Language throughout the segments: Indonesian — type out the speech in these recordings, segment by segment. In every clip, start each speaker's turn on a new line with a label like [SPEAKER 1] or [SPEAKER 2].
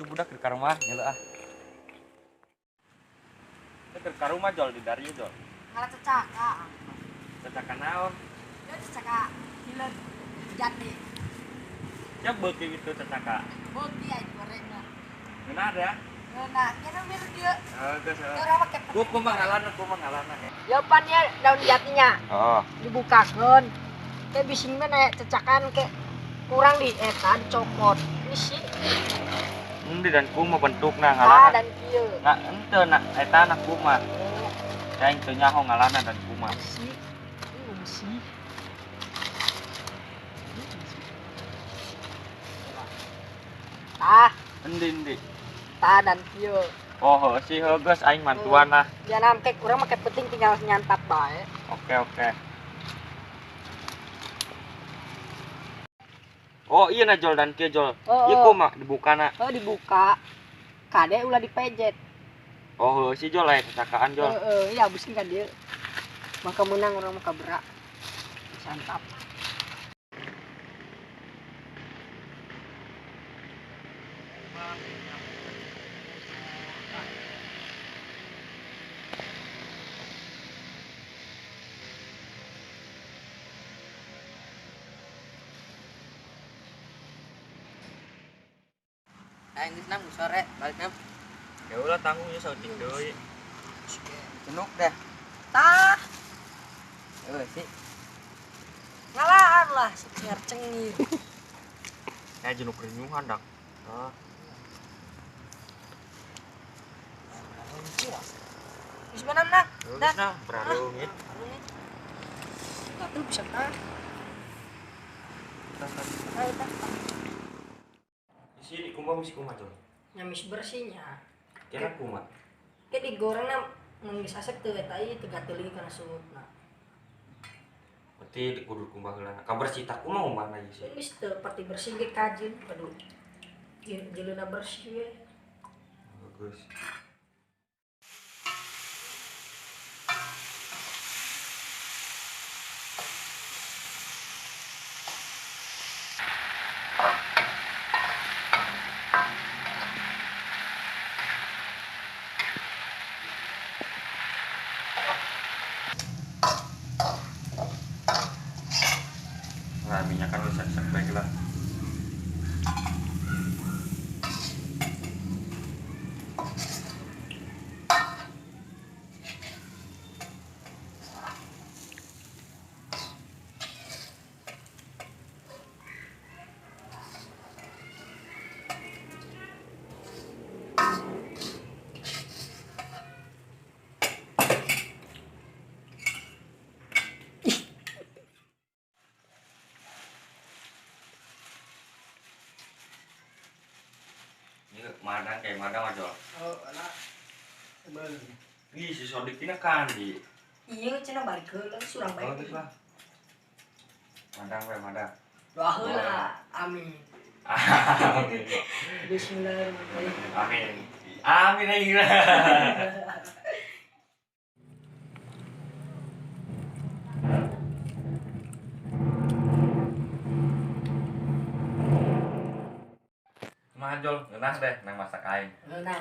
[SPEAKER 1] Itu budak ke rumah nyela ah. Ke rumah jol di dari jol.
[SPEAKER 2] Ngalah cecaka.
[SPEAKER 1] Cecaka naon?
[SPEAKER 2] Dia cecaka hilang jati.
[SPEAKER 1] Ya beuki gitu cecaka.
[SPEAKER 2] Beuki aja gorengnya.
[SPEAKER 1] Benar ada.
[SPEAKER 2] Nah, kena mir dia.
[SPEAKER 1] Geus.
[SPEAKER 2] Orang pakai.
[SPEAKER 1] Ku mangalana.
[SPEAKER 2] Ya pan ya daun jatinya.
[SPEAKER 1] Oh.
[SPEAKER 2] Dibukakeun. Kayak bising mah naik cecakan kayak kurang di eta dicopot. Ini sih.
[SPEAKER 1] Di dan kuma bentukna
[SPEAKER 2] Ah,
[SPEAKER 1] ngalana.
[SPEAKER 2] dan kieu.
[SPEAKER 1] Nah, ente nak eta anak kuma. Cai teu nyaho ngalana dan kuma.
[SPEAKER 2] Sih. Ini sih. Ah,
[SPEAKER 1] Endi.
[SPEAKER 2] tah dan kieu.
[SPEAKER 1] Oh, si geus aing mantuan lah.
[SPEAKER 2] Jangan kayak kurang make penting tinggal nyantap bae.
[SPEAKER 1] Oke. Oh iya na jol dan kia jol. Iya kuma dibukana.
[SPEAKER 2] Oh dibuka. Kade ulah dipejet.
[SPEAKER 1] Oh si jol lain kecakaan jol.
[SPEAKER 2] Iya habisin kan dia. Maka menang orang maka berak. Santap.
[SPEAKER 3] Ini senang sore balik nam.
[SPEAKER 1] Ya ulah tanggungnya sautik deui.
[SPEAKER 3] Cenuk dah.
[SPEAKER 2] Tah,
[SPEAKER 3] Sih.
[SPEAKER 2] ngalaan lah sekiar cengir.
[SPEAKER 1] Jenuk renyuhan dak. Ah.
[SPEAKER 2] Wis mana nak?
[SPEAKER 1] Dah nah berarungit.
[SPEAKER 2] Atuh bisa tah. Ayo tah.
[SPEAKER 1] Di sini kuma mesti kuma jol.
[SPEAKER 2] Nyamis bersihnya.
[SPEAKER 1] Kira kuma.
[SPEAKER 2] Kayak digorengna mun geus asep teu eta ieu teu gateuling kana suhutna.
[SPEAKER 1] Berarti dikudur kuma heula. Ka bersih tak kuma umana ieu sih.
[SPEAKER 2] Geus teu pati bersih ge kajin padu. Jeleuna bersih we.
[SPEAKER 1] Bagus. Nah, minyak kan udah sak baik lah. Ini madang kayak madang aja.
[SPEAKER 3] Oh, anak. Bel.
[SPEAKER 1] Ih, si Sodik ini kandi.
[SPEAKER 2] Iya cenah balik heula surang bae.
[SPEAKER 1] Bagus lah. Madang we madang.
[SPEAKER 2] Doa heula. Amin.
[SPEAKER 1] Amin.
[SPEAKER 2] Bismillahirrahmanirrahim.
[SPEAKER 1] Amin aja. Majol, ngeunah deh nang masak aing.
[SPEAKER 2] Nah.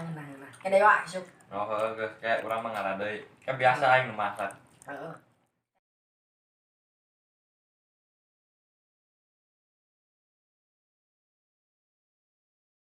[SPEAKER 2] Kada wa isuk.
[SPEAKER 1] Oh, geus kayak urang mah ngaradeuy. Kan biasa aing nu masak.
[SPEAKER 2] Heeh.